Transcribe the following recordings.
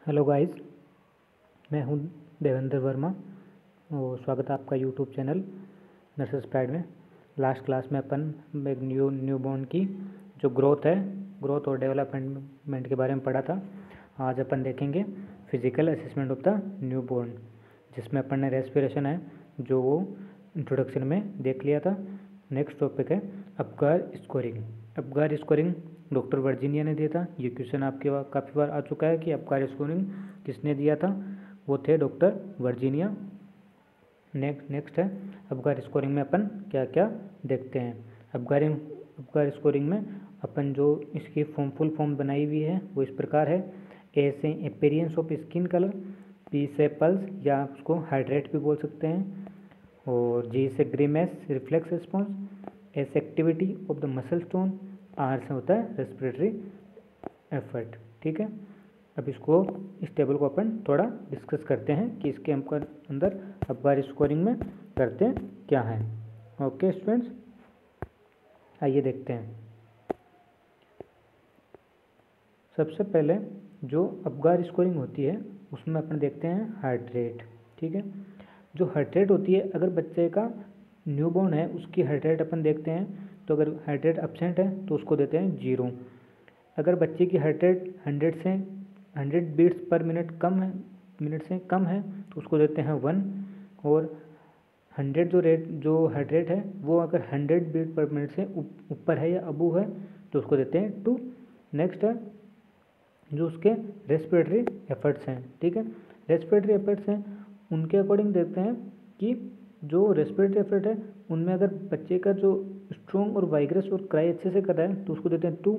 Hello guys, मैं हूं देवेंद्र वर्मा और स्वागत है आपका यूट्यूब चैनल नर्सेस प्राइड में। लास्ट क्लास में अपन एक न्यूबॉर्न की जो ग्रोथ और डेवलपमेंट के बारे में पढ़ा था। आज अपन देखेंगे physical assessment of the newborn, जिसमें अपन ने रेस्पिरेशन है जो वो इंट्रोडक्शन में देख लिया था। नेक्स्ट टॉपिक है अपगार स्कोरिंग डॉक्टर वर्जीनिया ने दिया था। ये क्वेश्चन आपके काफ़ी बार आ चुका है कि अपगार स्कोरिंग किसने दिया था, वो थे डॉक्टर वर्जीनिया। नेक्स्ट है अपगार स्कोरिंग में अपन क्या क्या देखते हैं। अपगार स्कोरिंग में अपन जो इसकी फुल फॉर्म बनाई हुई है वो इस प्रकार है। ए से appearance of skin colour, P से पल्स या उसको हाइड्रेट भी बोल सकते हैं, और जी से ग्रीमेस रिफ्लेक्स रिस्पॉन्स, एस activity of the muscle tone, R से होता है रेस्पिरेटरी एफर्ट। ठीक है, अब इस टेबल को अपन थोड़ा डिस्कस करते हैं कि इसके अंदर अपगार स्कोरिंग में करते क्या हैं। ओके स्टूडेंट्स, आइए देखते हैं। सबसे पहले जो अपगार स्कोरिंग होती है उसमें अपन देखते हैं हार्ट रेट। ठीक है, जो हार्ट रेट होती है, अगर बच्चे का न्यूबॉर्न है उसकी हार्ट रेट अपन देखते हैं, तो अगर हार्ट रेट एब्सेंट है तो उसको देते हैं 0। अगर बच्चे की heart rate 100 beats per minute से कम है तो उसको देते हैं 1, और 100 जो हार्ट रेट है वो अगर 100 बीट पर मिनट से ऊपर है या अबू है तो उसको देते हैं 2। नेक्स्ट है जो उसके रेस्पिरेटरी एफर्ट्स हैं। ठीक है, रेस्पिरेटरी एफर्ट्स हैं उनके अकॉर्डिंग देखते हैं कि जो रेस्पिरेटरी एफर्ट है उनमें अगर बच्चे का जो स्ट्रॉन्ग और वाइग्रस और क्राई अच्छे से कर रहा है तो उसको देते हैं 2।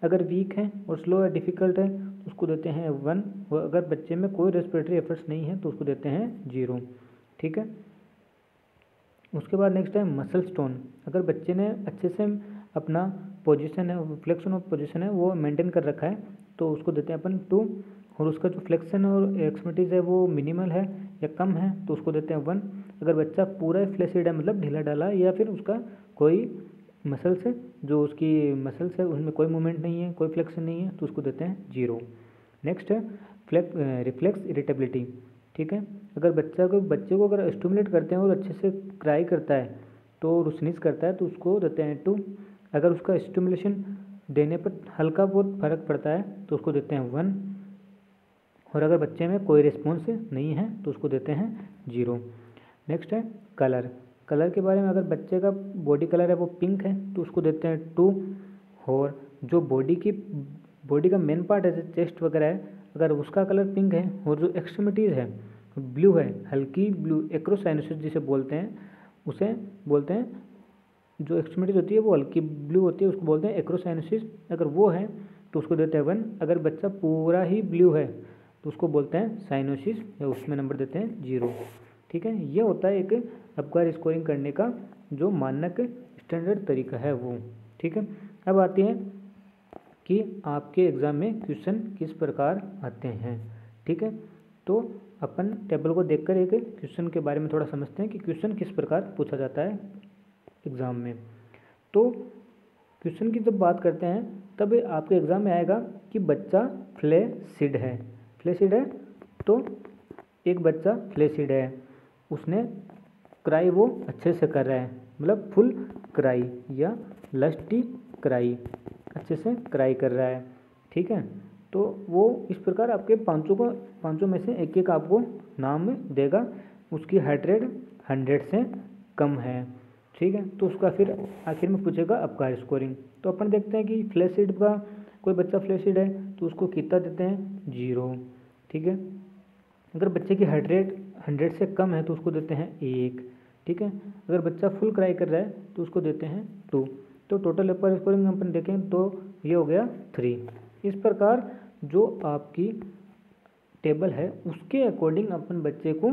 अगर वीक है और स्लो या डिफ़िकल्ट है तो उसको देते हैं 1, और अगर बच्चे में कोई रेस्पिरेटरी एफर्ट्स नहीं है तो उसको देते हैं 0। ठीक है, उसके बाद नेक्स्ट है मसल टोन। अगर बच्चे ने अच्छे से अपना पोजीशन है, फ्लेक्शन ऑफ पोजीशन है वो मेंटेन कर रखा है तो उसको देते हैं अपन 2, और उसका जो फ्लेक्शन और एक्सट्रीमिटीज़ है वो मिनिमल है या कम है तो उसको देते हैं 1। अगर बच्चा पूरा फ्लैसिड है, मतलब ढीला ढाला, या फिर उसका कोई मसल्स है, जो उसकी मसल्स है उसमें कोई मूवमेंट नहीं है, कोई फ्लेक्शन नहीं है, तो उसको देते हैं 0। नेक्स्ट है रिफ्लेक्स इरिटेबिलिटी। ठीक है, अगर बच्चे को अगर स्टिमुलेट करते हैं और अच्छे से क्राई करता है तो स्नीज करता है तो उसको देते हैं 2। अगर उसका स्टिमुलेशन देने पर हल्का बहुत फर्क पड़ता है तो उसको देते हैं 1, और अगर बच्चे में कोई रिस्पॉन्स नहीं है तो उसको देते हैं 0। नेक्स्ट है कलर के बारे में। अगर बच्चे का बॉडी कलर है वो पिंक है तो उसको देते हैं 2, और जो बॉडी का मेन पार्ट है जैसे चेस्ट वगैरह है, अगर उसका कलर पिंक है और जो एक्सट्रीमिटीज़ है ब्लू है, हल्की ब्लू, एक्रोसाइनोसिस जिसे बोलते हैं, उसे बोलते हैं जो एक्सट्रीमिटीज होती है वो हल्की ब्लू होती है, उसको बोलते हैं एक्रोसाइनोसिस। अगर वो है तो उसको देते हैं 1। अगर बच्चा पूरा ही ब्लू है तो उसको बोलते हैं साइनोसिस, या उसमें नंबर देते हैं 0। ठीक है, ये होता है एक अपगार स्कोरिंग करने का जो मानक स्टैंडर्ड तरीका है वो। ठीक है, अब आते हैं कि आपके एग्ज़ाम में क्वेश्चन किस प्रकार आते हैं। ठीक है, तो अपन टेबल को देखकर एक क्वेश्चन के बारे में थोड़ा समझते हैं कि क्वेश्चन किस प्रकार पूछा जाता है एग्ज़ाम में। तो क्वेश्चन की जब बात करते हैं तब आपके एग्ज़ाम में आएगा कि बच्चा फ्लैसिड है तो एक बच्चा फ्लैसिड है, उसने क्राई वो अच्छे से कर रहा है, मतलब फुल क्राई या लस्टी क्राई, अच्छे से क्राई कर रहा है। ठीक है, तो वो इस प्रकार आपके पाँचों में से एक एक आपको नाम देगा। उसकी हार्ट रेट 100 से कम है। ठीक है, तो उसका फिर आखिर में पूछेगा अपगार स्कोरिंग। तो अपन देखते हैं कि फ्लैसिड का कोई बच्चा फ्लैसिड है तो उसको कितना देते हैं 0। ठीक है, अगर बच्चे की हार्ट रेट 100 से कम है तो उसको देते हैं 1। ठीक है, अगर बच्चा फुल क्राई कर रहा है तो उसको देते हैं 2। तो टोटल अपगार स्कोरिंग अपन देखें तो ये हो गया 3। इस प्रकार जो आपकी टेबल है उसके अकॉर्डिंग अपन बच्चे को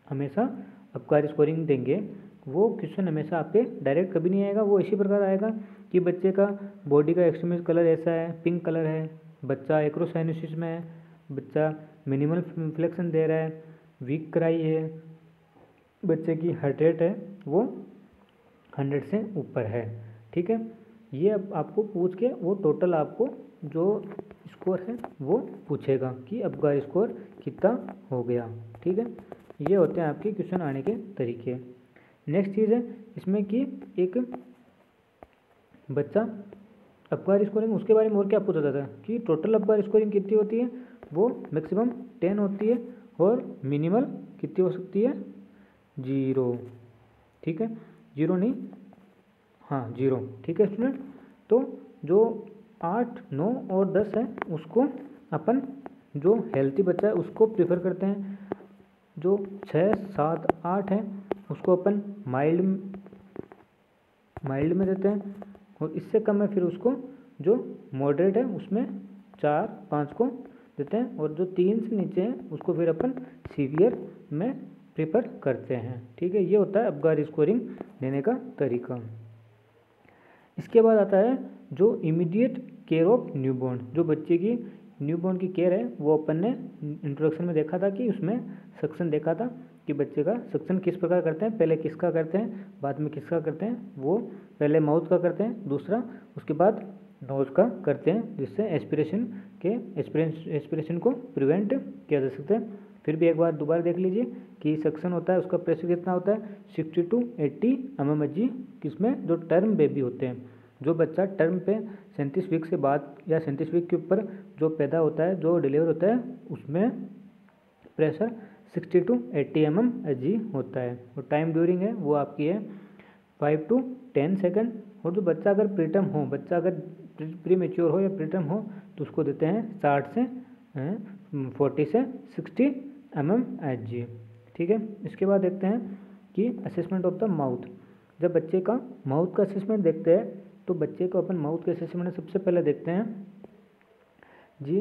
हमेशा अपगार स्कोरिंग देंगे। वो क्वेश्चन हमेशा आपके डायरेक्ट कभी नहीं आएगा, वो इसी प्रकार आएगा कि बच्चे का बॉडी का एक्सट्रीमिटी कलर ऐसा है, पिंक कलर है, बच्चा एक्रोसाइनोसिस में है, बच्चा मिनिमल फ्लेक्शन दे रहा है, वीक क्राई है, बच्चे की हार्ट रेट है वो 100 से ऊपर है। ठीक है, ये अब आपको पूछ के वो टोटल आपको जो स्कोर है वो पूछेगा कि अबगार स्कोर कितना हो गया। ठीक है, ये होते हैं आपके क्वेश्चन आने के तरीके। नेक्स्ट चीज़ है इसमें कि एक बच्चा अबगार स्कोरिंग, उसके बारे में और क्या पूछा जाता है कि टोटल अबगार स्कोरिंग कितनी होती है, वो मैक्सिमम 10 होती है और मिनिमल कितनी हो सकती है 0। ठीक है, 0 नहीं, हाँ 0। ठीक है स्टूडेंट, तो जो 8, 9 और 10 है उसको अपन, जो हेल्थी बच्चा है उसको प्रेफर करते हैं। जो 6, 7, 8 है उसको अपन माइल्ड में देते हैं, और इससे कम है फिर उसको जो मॉडरेट है उसमें 4, 5 को देते हैं, और जो 3 से नीचे है उसको फिर अपन सीवियर में प्रेफर करते हैं। ठीक है, ये होता है अबगार स्कोरिंग देने का तरीका। इसके बाद आता है जो इमीडिएट केयर ऑफ न्यूबॉर्न, जो बच्चे की न्यूबॉर्न की केयर है वो अपन ने इंट्रोडक्शन में देखा था कि उसमें सक्शन देखा था कि बच्चे का सक्शन किस प्रकार करते हैं, पहले किसका करते हैं बाद में किसका करते हैं, वो पहले माउथ का करते हैं दूसरा, उसके बाद नोज का करते हैं, जिससे एस्पिरेशन को प्रिवेंट किया जा सकता है। फिर भी एक बार दोबारा देख लीजिए कि सक्शन होता है उसका प्रेशर कितना होता है 60 to 80 mm, किसमें जो टर्म बेबी होते हैं, जो बच्चा टर्म पे 37 वीक से बाद या 37 वीक के ऊपर जो पैदा होता है, जो डिलीवर होता है, उसमें प्रेशर 60 to 80 mm होता है, और टाइम ड्यूरिंग है वो आपकी है 5 to 10 सेकंड। और जो बच्चा अगर प्रीटर्म हो, बच्चा अगर प्री मेच्योर हो या प्रीटर्म हो तो उसको देते हैं 40 से 60 mm। ठीक है, इसके बाद देखते हैं कि असेसमेंट ऑफ द माउथ। जब बच्चे का माउथ का असेसमेंट देखते हैं तो बच्चे को अपन माउथ के असेसमेंट में सबसे पहले देखते हैं जी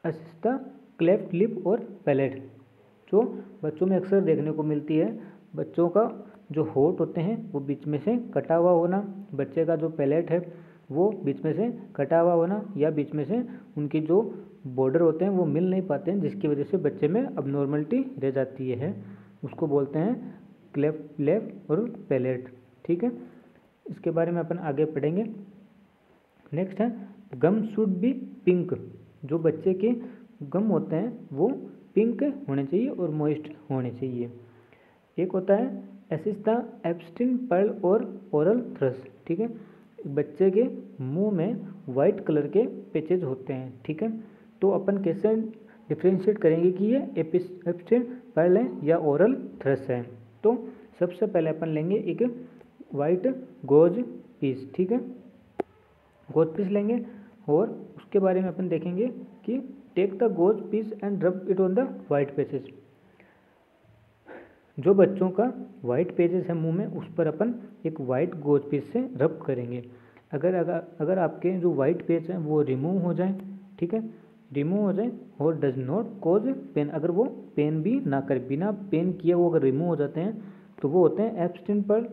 असिस द क्लेफ्ट लिप और पैलेट, जो बच्चों में अक्सर देखने को मिलती है। बच्चों का जो होठ होते हैं वो बीच में से कटा हुआ होना, बच्चे का जो पैलेट है वो बीच में से कटा हुआ होना, या बीच में से उनकी जो बॉर्डर होते हैं वो मिल नहीं पाते हैं, जिसकी वजह से बच्चे में अबनॉर्मलिटी रह जाती है, उसको बोलते हैं क्लेफ्ट लिप और पैलेट। ठीक है, इसके बारे में अपन आगे पढ़ेंगे। नेक्स्ट है गम शुड बी पिंक, जो बच्चे के गम होते हैं वो पिंक होने चाहिए और मॉइस्ट होने चाहिए। एक होता है असिस द एब्स्टिन पर्ल और ओरल थ्रस। ठीक है, बच्चे के मुंह में वाइट कलर के पैचेज होते हैं। ठीक है, तो अपन कैसे डिफ्रेंशिएट करेंगे कि ये एब्स्टिन पर्ल है या ओरल थ्रस है। तो सबसे पहले अपन लेंगे एक वाइट गोज पीस। ठीक है, गोज पीस लेंगे और उसके बारे में अपन देखेंगे कि take the gauze piece and rub it on the white pages. जो बच्चों का वाइट पेजेस है मुंह में उस पर अपन एक वाइट गोज पीस से रब करेंगे। अगर आपके जो वाइट पेज हैं वो रिमूव हो जाए, ठीक है, रिमूव हो जाए और डज नॉट कॉज पेन, अगर वो पेन भी ना करे, बिना पेन किए वो अगर रिमूव हो जाते हैं तो वो होते हैं एब्स्टिन पर्ल।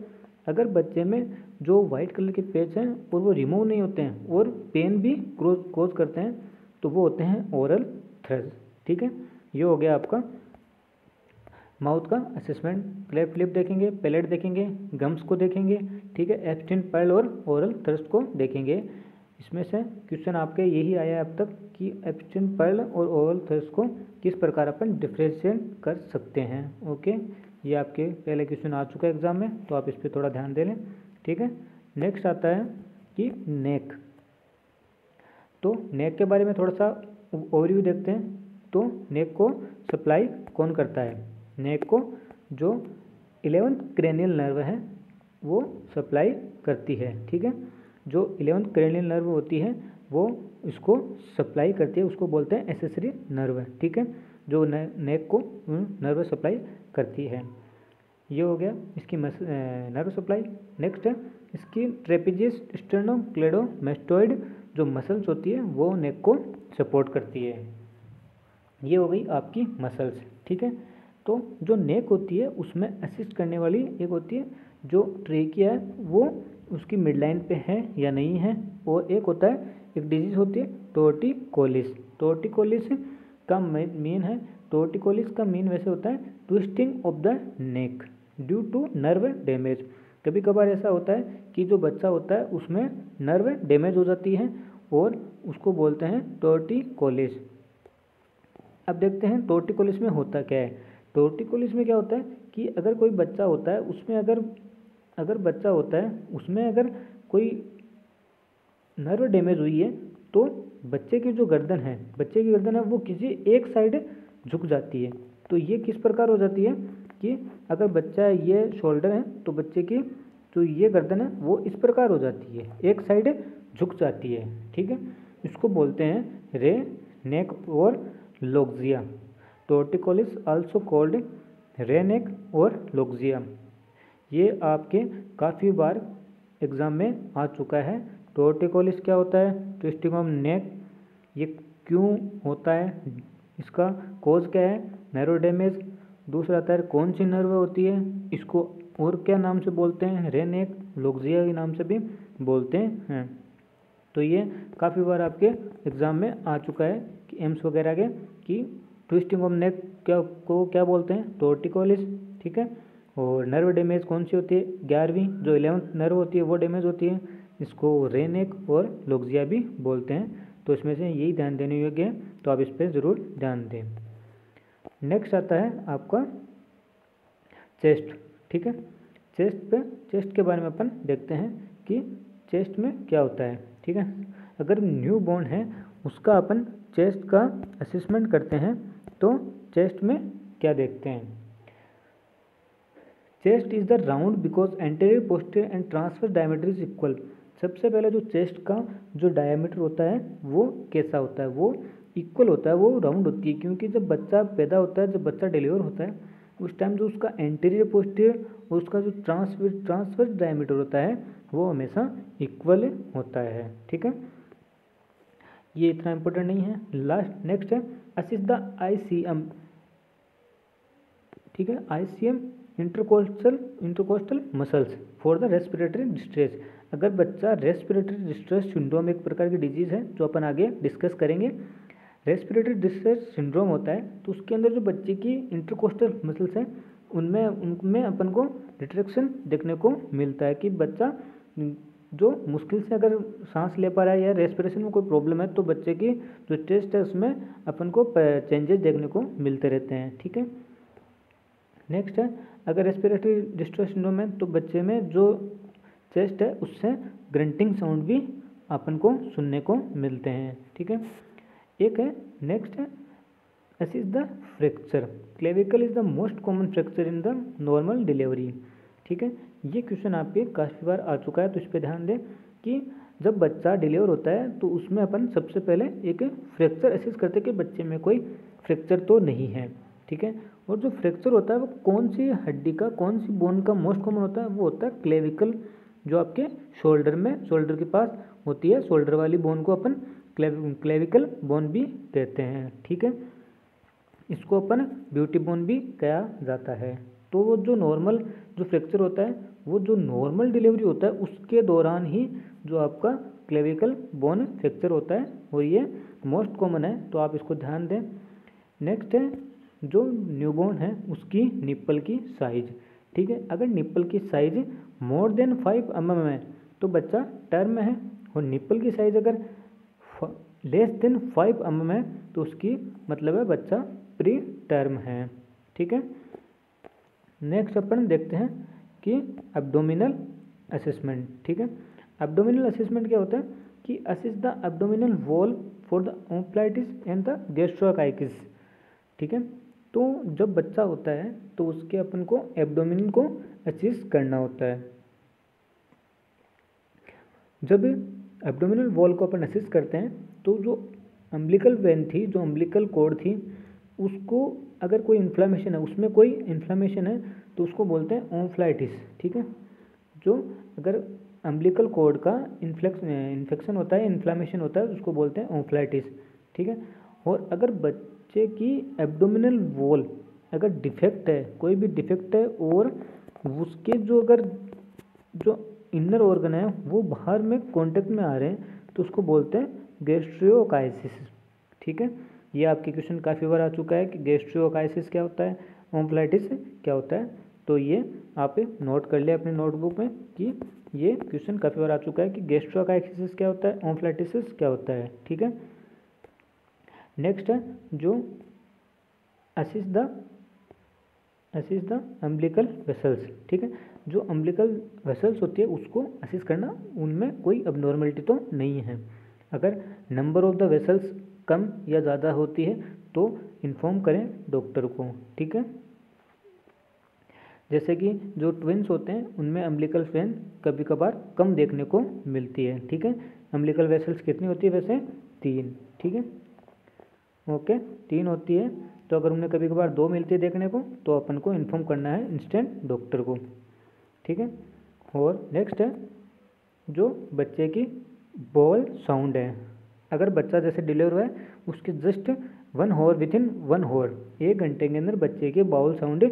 अगर बच्चे में जो वाइट कलर के पेज हैं और वो रिमूव नहीं होते हैं और पेन भी कोज करते हैं तो वो होते हैं ओरल थ्रस। ठीक है, ये हो गया आपका माउथ का असेसमेंट। क्लेफ्ट लिप देखेंगे, पैलेट देखेंगे, गम्स को देखेंगे, ठीक है, एब्स्टिन पर्ल और ओरल थ्रस को देखेंगे। इसमें से क्वेश्चन आपके यही आया है अब तक कि एब्स्टिन पर्ल और ओरल थ्रस को किस प्रकार अपन डिफ्रेंशिएट कर सकते हैं। ओके, ये आपके पहले क्वेश्चन आ चुका है एग्जाम में, तो आप इस पर थोड़ा ध्यान दे लें। ठीक है, नेक्स्ट आता है कि नेक। तो नेक के बारे में थोड़ा सा ओवरव्यू देखते हैं। तो नेक को सप्लाई कौन करता है? नेक को जो 11th क्रेनियल नर्व है वो सप्लाई करती है। ठीक है, जो 11th क्रेनियल नर्व होती है वो इसको सप्लाई करती है, उसको बोलते हैं एक्सेसरी नर्व। ठीक है, जो नेक को नर्व सप्लाई करती है। ये हो गया इसकी नर्व सप्लाई। नेक्स्ट है इसकी ट्रेपेजियस स्टर्नोक्लेडोमास्टोइड जो मसल्स होती है वो नेक को सपोर्ट करती है। ये हो गई आपकी मसल्स। ठीक है, तो जो नेक होती है उसमें असिस्ट करने वाली एक होती है जो ट्रेकिया है वो उसकी मिड लाइन पे है या नहीं है, और एक होता है एक डिजीज होती है टोर्टिकोलिस। टोर्टिकोलिस का मेन है, टोर्टिकोलिस का मेन वैसे होता है twisting of the neck due to nerve damage. कभी कभार ऐसा होता है कि जो बच्चा होता है उसमें नर्व डैमेज हो जाती है और उसको बोलते हैं टॉर्टिकोलिस। अब देखते हैं टॉर्टिकोलिस में होता क्या है। टॉर्टिकोलिस में क्या होता है कि अगर कोई बच्चा होता है उसमें अगर बच्चा होता है उसमें अगर कोई नर्व डैमेज हुई है तो बच्चे की गर्दन है वो किसी एक साइड झुक जाती है। तो ये किस प्रकार हो जाती है कि अगर बच्चा ये शोल्डर है तो बच्चे की जो ये गर्दन है वो इस प्रकार हो जाती है, एक साइड झुक जाती है। ठीक है, इसको बोलते हैं रे नेक और लोक्जिया। टॉर्टिकोलिस आल्सो कॉल्ड रे नेक और लोक्जिया। ये आपके काफ़ी बार एग्ज़ाम में आ चुका है। टॉर्टिकोलिस क्या होता है, ट्विस्टिंग ऑफ नेक, ये क्यों होता है, इसका कॉज क्या है, नर्व डैमेज। दूसरा आता है कौन सी नर्व होती है, इसको और क्या नाम से बोलते हैं, रे नेक लोक्जिया के नाम से भी बोलते हैं। तो ये काफ़ी बार आपके एग्ज़ाम में आ चुका है कि एम्स वगैरह के कि ट्विस्टिंग ऑफ नेक क्या बोलते हैं, टॉर्टिकोलिस। ठीक है, और नर्व डैमेज कौन सी होती है, 11वीं जो 11th नर्व होती है वो डैमेज होती है, इसको रे नेक और लोक्जिया भी बोलते हैं। तो इसमें से यही ध्यान देने योग्य है, तो आप इस पर ज़रूर ध्यान दें। नेक्स्ट आता है आपका चेस्ट। ठीक है, चेस्ट के बारे में अपन देखते हैं कि चेस्ट में क्या होता है। ठीक है, अगर न्यू बॉर्न है उसका अपन चेस्ट का असेसमेंट करते हैं तो चेस्ट में क्या देखते हैं। Chest is the round because anterior posterior and transverse diameter is equal. सबसे पहले जो चेस्ट का जो डायमीटर होता है वो कैसा होता है, वो इक्वल होता है, वो राउंड होती है। क्योंकि जब बच्चा पैदा होता है, जब बच्चा डिलीवर होता है उस टाइम जो उसका एंटीरियर पोस्टीरियर और उसका जो ट्रांसवर्स डायमीटर होता है वो हमेशा इक्वल होता है। ठीक है, ये इतना इम्पोर्टेंट नहीं है। नेक्स्ट है असिस्ट द ICM। ठीक है, ICM intercostal muscles for the respiratory distress. अगर बच्चा रेस्पिरेटरी डिस्ट्रेस सिंड्रोम एक प्रकार की डिजीज़ है जो अपन आगे डिस्कस करेंगे। रेस्पिरेटरी डिस्ट्रेस सिंड्रोम होता है तो उसके अंदर जो बच्चे की इंटरकोस्टल मसल्स हैं उनमें अपन को रिट्रैक्शन देखने को मिलता है कि बच्चा जो मुश्किल से अगर सांस ले पा रहा है या रेस्पिरेशन में कोई प्रॉब्लम है तो बच्चे की जो चेस्ट है उसमें अपन को चेंजेस देखने को मिलते रहते हैं। ठीक है, नेक्स्ट है अगर रेस्पिरेटरी डिस्ट्रेस सिंड्रोम है तो बच्चे में जो चेस्ट है उससे ग्रंटिंग साउंड भी अपन को सुनने को मिलते हैं। ठीक है, एक है नेक्स्ट है assist the fracture. Clavicle is the most common fracture in the normal delivery. ठीक है, ये क्वेश्चन आपके काफ़ी बार आ चुका है तो इस पर ध्यान दें कि जब बच्चा डिलीवर होता है तो उसमें अपन सबसे पहले एक फ्रैक्चर असेस करते हैं कि बच्चे में कोई फ्रैक्चर तो नहीं है। ठीक है, और जो फ्रैक्चर होता है वो कौन सी हड्डी का, कौन सी बोन का मोस्ट कॉमन होता है, वो होता है क्लेविकल, जो आपके शोल्डर के पास होती है। शोल्डर वाली बोन को अपन क्लेविकल बोन भी कहते हैं। ठीक है, इसको अपन ब्यूटी बोन भी कहा जाता है। तो वो जो फ्रैक्चर होता है वो जो नॉर्मल डिलीवरी होता है उसके दौरान ही जो आपका क्लेविकल बोन फ्रैक्चर होता है और ये मोस्ट कॉमन है, तो आप इसको ध्यान दें। नेक्स्ट है जो न्यूबॉर्न है उसकी निप्पल की साइज। ठीक है, अगर निप्पल की साइज मोर देन 5 mm है तो बच्चा टर्म में है, और निप्पल की साइज अगर लेस देन 5 mm है तो उसकी मतलब है बच्चा प्री टर्म है। ठीक है, नेक्स्ट अपन देखते हैं कि एब्डोमिनल असेसमेंट। ठीक है, एब्डोमिनल असेसमेंट क्या होता है कि assist the abdominal wall for the omphalitis and the gastroschisis. ठीक है, तो जब बच्चा होता है तो उसके अपन को एब्डोमिन को असिस्ट करना होता है। जब एब्डोमिनल वॉल को अपन असिस्ट करते हैं तो जो अम्बिलिकल वेन थी, जो अम्बिलिकल कॉर्ड थी, उसको अगर कोई इन्फ्लामेशन है, उसमें कोई इन्फ्लामेशन है तो उसको बोलते हैं ओम्फलाइटिस। ठीक है, जो अगर अम्बिलिकल कॉर्ड का इन्फेक्शन होता है, इन्फ्लामेशन होता है, उसको बोलते हैं ओम्फलाइटिस। ठीक है, और अगर बच्चे की एब्डोमिनल वॉल अगर डिफेक्ट है, कोई भी डिफेक्ट है और उसके जो इनर ऑर्गन है वो बाहर में कांटेक्ट में आ रहे हैं तो उसको बोलते हैं गैस्ट्रियोकाइसिस। ठीक है, ये आपके क्वेश्चन काफ़ी बार आ चुका है कि गैस्ट्रियोकाइसिस क्या होता है, ओम्फलाइटिस क्या होता है। तो ये आप नोट कर ले अपने नोटबुक में कि ये क्वेश्चन काफ़ी बार आ चुका है कि गैस्ट्रोकाइटिस क्या होता है, ओम्फलाइटिस क्या होता है। ठीक है, नेक्स्ट है जो असिस्ट द अम्बिलिकल वेसल्स। ठीक है, जो अम्बिलिकल वेसल्स होती है उसको असिस्ट करना, उनमें कोई अबनॉर्मलिटी तो नहीं है। अगर नंबर ऑफ द वेसल्स कम या ज़्यादा होती है तो इन्फॉर्म करें डॉक्टर को। ठीक है, जैसे कि जो ट्विन्स होते हैं उनमें अम्बिलिकल वेन कभी कभार कम देखने को मिलती है। ठीक है, अम्बिलिकल वेसल्स कितनी होती है वैसे 3। ठीक है, ओके 3 होती है, तो अगर उन्हें कभी कभार 2 मिलती है देखने को तो अपन को इन्फॉर्म करना है इंस्टेंट डॉक्टर को। ठीक है, और नेक्स्ट है जो बच्चे की बॉल साउंड है। अगर बच्चा जैसे डिलीवर हुआ है उसके जस्ट 1 आवर, विथिन 1 आवर, 1 घंटे के अंदर बच्चे के बाउल साउंड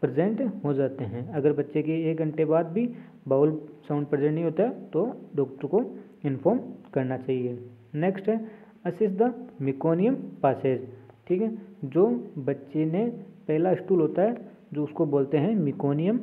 प्रेजेंट हो जाते हैं। अगर बच्चे के 1 घंटे बाद भी बाउल साउंड प्रेजेंट नहीं होता है तो डॉक्टर को इन्फॉर्म करना चाहिए। नेक्स्ट है असिस्ट द मिकोनियम पासेज। ठीक है, जो बच्चे ने पहला स्टूल होता है जो उसको बोलते हैं मिकोनियम,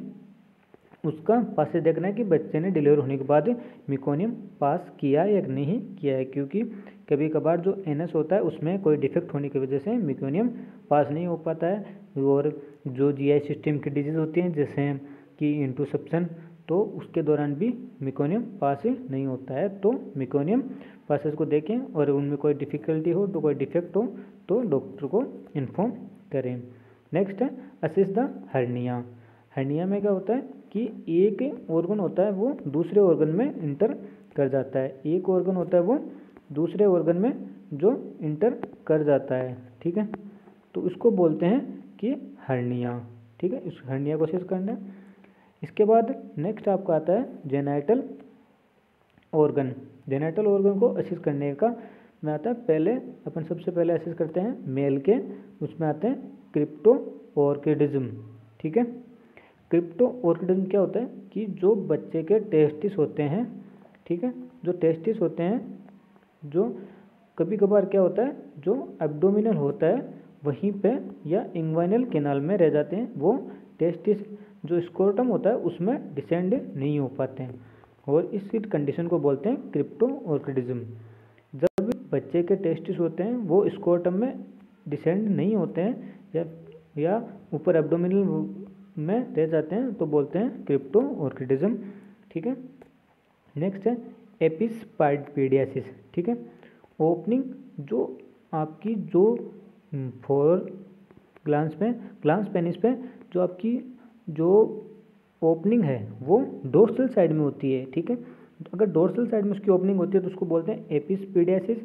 उसका पासेज देखना है कि बच्चे ने डिलीवर होने के बाद मिकोनियम पास किया या नहीं किया है, क्योंकि कभी कभार जो एनएस होता है उसमें कोई डिफेक्ट होने की वजह से मिकोनियम पास नहीं हो पाता है। और जो जीआई सिस्टम की डिजीज़ होती हैं जैसे कि इंटरसेप्शन, तो उसके दौरान भी मिकोनियम पास नहीं होता है। तो मिकोनियम पासेज को देखें और उनमें कोई डिफ़िकल्टी हो तो कोई डिफेक्ट हो तो डॉक्टर को इन्फॉर्म करें। नेक्स्ट है असिस्ट द हर्निया। हर्निया में क्या होता है कि एक ऑर्गन होता है वो दूसरे ऑर्गन में इंटर कर जाता है, एक ऑर्गन होता है वो दूसरे ऑर्गन में जो इंटर कर जाता है। ठीक है, तो इसको बोलते हैं कि हर्निया। ठीक है, इस हर्निया को असिस्ट करना है। इसके बाद नेक्स्ट आपका आता है जेनाइटल ऑर्गन। जेनाइटल ऑर्गन को असिस्ट करने का में आता है, पहले अपन सबसे पहले असिस्ट करते हैं मेल के, उसमें आते हैं क्रिप्टो ऑर्किडिज्म। ठीक है, क्रिप्टो ऑर्किडिज्म क्या होता है कि जो बच्चे के टेस्टिस होते हैं, ठीक है, जो टेस्टिस होते हैं, जो कभी कभार क्या होता है जो एब्डोमिनल होता है वहीं पे या इंग्वाइनल कैनाल में रह जाते हैं, वो टेस्टिस जो स्कोर्टम होता है उसमें डिसेंड नहीं हो पाते हैं, और इस कंडीशन को बोलते हैं क्रिप्टो ऑर्किडिज्म। जब बच्चे के टेस्टिस होते हैं वो स्कोर्टम में डिसेंड नहीं होते हैं या ऊपर एब्डोमिनल में रह जाते हैं तो बोलते हैं क्रिप्टो ऑर्किडिज्म। ठीक है, नेक्स्ट है एपिस्पाइडियासिस। ठीक है, ओपनिंग जो आपकी जो फोर ग्लांस पेनिस पे जो आपकी जो ओपनिंग है वो डोर्सल साइड में होती है। ठीक है, अगर डोर्सल साइड में उसकी ओपनिंग होती है तो उसको बोलते हैं एपिस्पीडियासिस,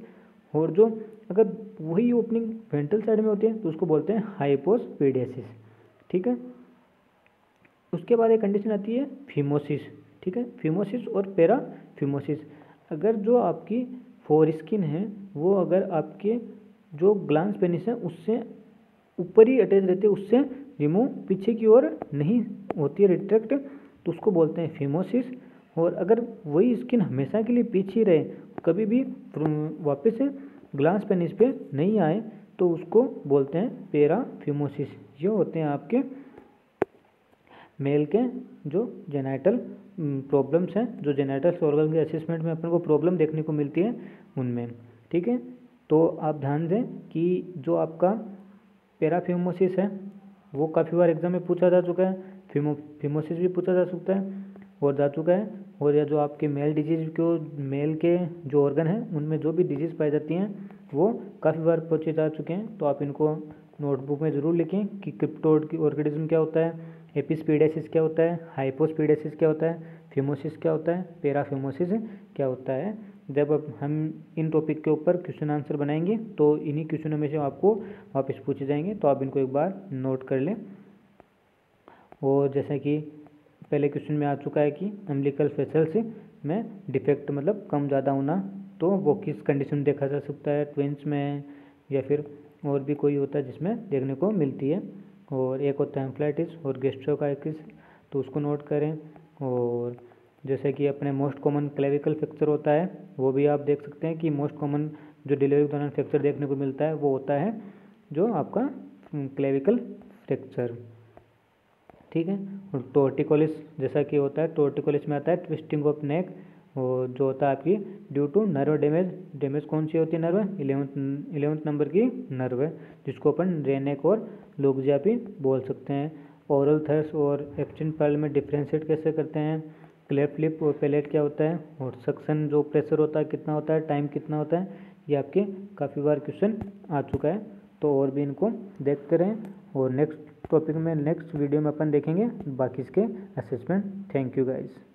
और जो अगर वही ओपनिंग वेंट्रल साइड में होती है तो उसको बोलते हैं हाइपोस्पीडियासिस। ठीक है, उसके बाद एक कंडीशन आती है फिमोसिस। ठीक है, फिमोसिस और पैराफिमोसिस। अगर जो आपकी फोर स्किन है वो अगर आपके जो ग्लांस पेनिस है उससे ऊपर ही अटैच रहती है, उससे रिमूव पीछे की ओर नहीं होती है, रिट्रैक्ट, तो उसको बोलते हैं फिमोसिस। और अगर वही स्किन हमेशा के लिए पीछे रहे, कभी भी वापस से ग्लांस पेनिस पे नहीं आए, तो उसको बोलते हैं पैराफिमोसिस। ये होते हैं आपके मेल के जो जेनाइटल प्रॉब्लम्स हैं, जो जेनाइटल ऑर्गन के असेसमेंट में अपन को प्रॉब्लम देखने को मिलती है उनमें। ठीक है, तो आप ध्यान दें कि जो आपका पैराफिमोसिस है वो काफ़ी बार एग्जाम में पूछा जा चुका है, फिमोसिस भी पूछा जा सकता है और जा चुका है। और या जो आपके मेल डिजीज को मेल के जो ऑर्गन हैं उनमें जो भी डिजीज़ पाई जाती हैं वो काफ़ी बार पूछे जा चुके हैं, तो आप इनको नोटबुक में ज़रूर लिखें कि क्रिप्टो ऑर्किडिज्म क्या होता है, एपिस्पीडियासिस क्या होता है, हाइपोस्पीडियासिस क्या होता है, फिमोसिस क्या होता है, पैराफिमोसिस क्या होता है। जब अब हम इन टॉपिक के ऊपर क्वेश्चन आंसर बनाएंगे तो इन्हीं क्वेश्चनों में से आपको वापस पूछे जाएंगे, तो आप इनको एक बार नोट कर लें। और जैसा कि पहले क्वेश्चन में आ चुका है कि अम्बिलिकल वेसल्स में डिफेक्ट मतलब कम ज़्यादा होना, तो वो किस कंडीशन में देखा जा सकता है, ट्विंस में या फिर और भी कोई होता है जिसमें देखने को मिलती है। और एक होता है एम्फलाइटिस और गैस्ट्रोकाइटिस, तो उसको नोट करें। और जैसे कि अपने मोस्ट कॉमन क्लेविकल फ्रैक्चर होता है, वो भी आप देख सकते हैं कि मोस्ट कॉमन जो डिलीवरी के दौरान फ्रैक्चर देखने को मिलता है वो होता है जो आपका क्लेविकल फ्रैक्चर। ठीक है। और टोर्टिकोलिस जैसा कि होता है, टोर्टिकोलिस में आता है ट्विस्टिंग ऑफ नेक, और जो होता है आपकी ड्यू टू नर्व डैमेज कौन सी होती है नर्व, 11th नंबर की नर्व है, जिसको अपन रेनेक और लोग्जा भी बोल सकते हैं। ओरल थर्स और एब्सेंट पर्ल में डिफ्रेंशिएट कैसे करते हैं, क्लेफ्ट लिप और पैलेट क्या होता है, और सक्शन जो प्रेशर होता है कितना होता है, टाइम कितना होता है, ये आपके काफ़ी बार क्वेश्चन आ चुका है। तो और भी इनको देखते रहें, और नेक्स्ट टॉपिक में नेक्स्ट वीडियो में अपन देखेंगे बाकी इसके असेसमेंट। Thank you guys.